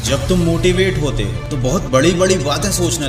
जब तुम मोटिवेट होते हो तो बहुत बड़ी बड़ी बातें सोचने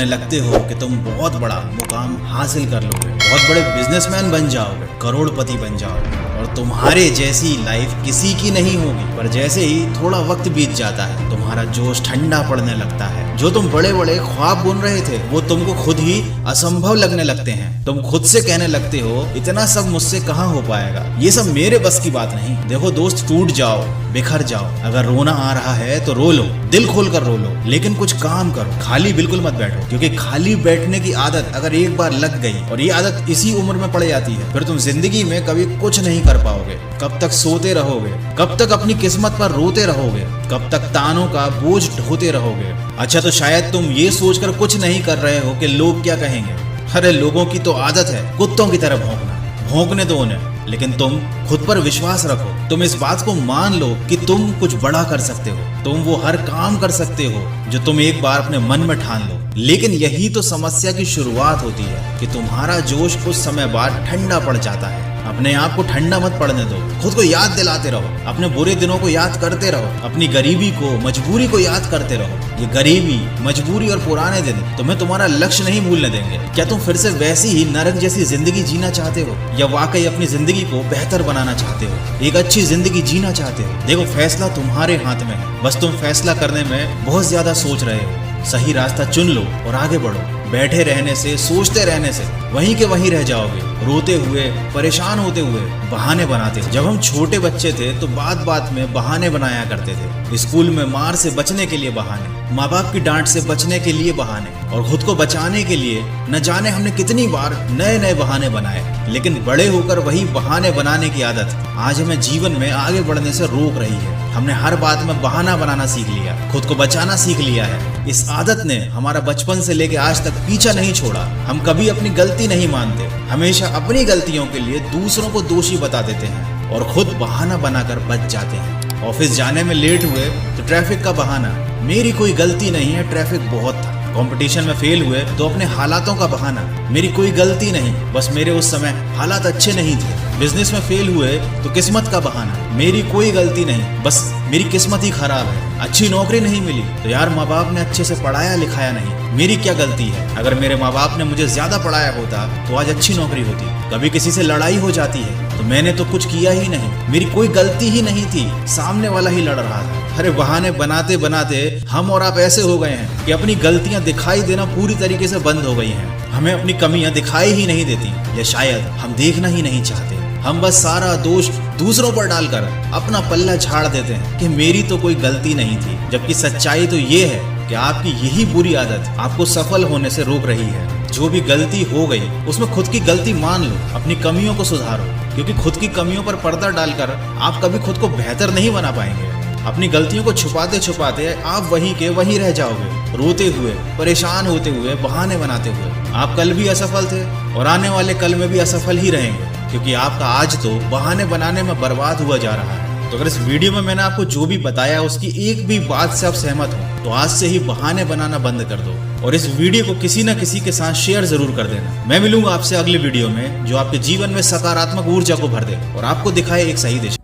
लगते हो कि तुम बहुत बड़ा मुकाम हासिल कर लोगे, बहुत बड़े बिजनेसमैन बन जाओगे, करोड़पति बन जाओगे और तुम्हारे जैसी लाइफ किसी की नहीं होगी। पर जैसे ही थोड़ा वक्त बीत जाता है तुम्हारा जोश ठंडा पड़ने लगता है। जो तुम बड़े बड़े ख्वाब बुन रहे थे वो तुमको खुद ही असंभव लगने लगते हैं। तुम खुद से कहने लगते हो इतना सब मुझसे कहाँ हो पाएगा, ये सब मेरे बस की बात नहीं। देखो दोस्त, टूट जाओ, बिखर जाओ, अगर रोना आ रहा है तो रो लो, दिल खोल कर रो लो, लेकिन कुछ काम करो, खाली बिल्कुल मत बैठो। क्योंकि खाली बैठने की आदत अगर एक बार लग गई और ये आदत इसी उम्र में पड़ जाती है फिर तुम जिंदगी में कभी कुछ नहीं कर पाओगे। कब तक सोते रहोगे, कब तक अपनी किस्मत पर रोते रहोगे, कब तक तानों का बोझ ढोते रहोगे। अच्छा, तो शायद तुम ये सोचकर कुछ नहीं कर रहे हो कि लोग क्या कहेंगे। अरे लोगों की तो आदत है कुत्तों की तरह भौंकना, भौंकने दो उन्हें, लेकिन तुम खुद पर विश्वास रखो। तुम इस बात को मान लो कि तुम कुछ बड़ा कर सकते हो, तुम वो हर काम कर सकते हो जो तुम एक बार अपने मन में ठान लो। लेकिन यही तो समस्या की शुरुआत होती है कि तुम्हारा जोश कुछ समय बाद ठंडा पड़ जाता है। अपने आप को ठंडा मत पड़ने दो, खुद को याद दिलाते रहो, अपने बुरे दिनों को याद करते रहो, अपनी गरीबी को, मजबूरी को याद करते रहो। ये गरीबी, मजबूरी और पुराने दिन तुम्हें तुम्हारा लक्ष्य नहीं भूलने देंगे। क्या तुम फिर से वैसी ही नरक जैसी जिंदगी जीना चाहते हो या वाकई अपनी जिंदगी को बेहतर बनाना चाहते हो, एक अच्छी जिंदगी जीना चाहते हो? देखो, फैसला तुम्हारे हाथ में है, बस तुम फैसला करने में बहुत ज्यादा सोच रहे हो। सही रास्ता चुन लो और आगे बढ़ो। बैठे रहने से, सोचते रहने से वहीं के वहीं रह जाओगे, रोते हुए, परेशान होते हुए, बहाने बनाते। जब हम छोटे बच्चे थे तो बात बात में बहाने बनाया करते थे। स्कूल में मार से बचने के लिए बहाने, माँ बाप की डांट से बचने के लिए बहाने, और खुद को बचाने के लिए न जाने हमने कितनी बार नए नए बहाने बनाए। लेकिन बड़े होकर वही बहाने बनाने की आदत आज हमें जीवन में आगे बढ़ने से रोक रही है। हमने हर बात में बहाना बनाना सीख लिया, खुद को बचाना सीख लिया है। इस आदत ने हमारा बचपन से लेकर आज तक पीछा नहीं छोड़ा। हम कभी अपनी गलती नहीं मानते, हमेशा अपनी गलतियों के लिए दूसरों को दोषी बता देते हैं और खुद बहाना बनाकर बच जाते हैं। ऑफिस जाने में लेट हुए तो ट्रैफिक का बहाना, मेरी कोई गलती नहीं है, ट्रैफिक बहुत था। कंपटीशन में फेल हुए तो अपने हालातों का बहाना, मेरी कोई गलती नहीं, बस मेरे उस समय हालात अच्छे नहीं थे। बिजनेस में फेल हुए तो किस्मत का बहाना, मेरी कोई गलती नहीं, बस मेरी किस्मत ही खराब है। अच्छी नौकरी नहीं मिली तो यार माँ बाप ने अच्छे से पढ़ाया लिखाया नहीं, मेरी क्या गलती है। अगर मेरे माँ बाप ने मुझे ज्यादा पढ़ाया होता तो आज अच्छी नौकरी होती। कभी किसी से लड़ाई हो जाती है तो मैंने तो कुछ किया ही नहीं, मेरी कोई गलती ही नहीं थी, सामने वाला ही लड़ रहा था। अरे बहाने बनाते बनाते हम और आप ऐसे हो गए हैं कि अपनी गलतियां दिखाई देना पूरी तरीके से बंद हो गई हैं। हमें अपनी कमियां दिखाई ही नहीं देती, या शायद हम देखना ही नहीं चाहते। हम बस सारा दोष दूसरों पर डालकर अपना पल्ला झाड़ देते हैं कि मेरी तो कोई गलती नहीं थी, जबकि सच्चाई तो ये है कि आपकी यही बुरी आदत आपको सफल होने से रोक रही है। जो भी गलती हो गई उसमें खुद की गलती मान लो, अपनी कमियों को सुधारो, क्योंकि खुद की कमियों पर पर्दा डालकर आप कभी खुद को बेहतर नहीं बना पाएंगे। अपनी गलतियों को छुपाते छुपाते आप वहीं के वहीं रह जाओगे, रोते हुए, परेशान होते हुए, बहाने बनाते हुए। आप कल भी असफल थे और आने वाले कल में भी असफल ही रहेंगे, क्योंकि आपका आज तो बहाने बनाने में बर्बाद हुआ जा रहा है। तो अगर इस वीडियो में मैंने आपको जो भी बताया उसकी एक भी बात से आप सहमत हो तो आज से ही बहाने बनाना बंद कर दो और इस वीडियो को किसी न किसी के साथ शेयर जरूर कर देना। मैं मिलूंगा आपसे अगले वीडियो में जो आपके जीवन में सकारात्मक ऊर्जा को भर दे और आपको दिखाए एक सही दिशा।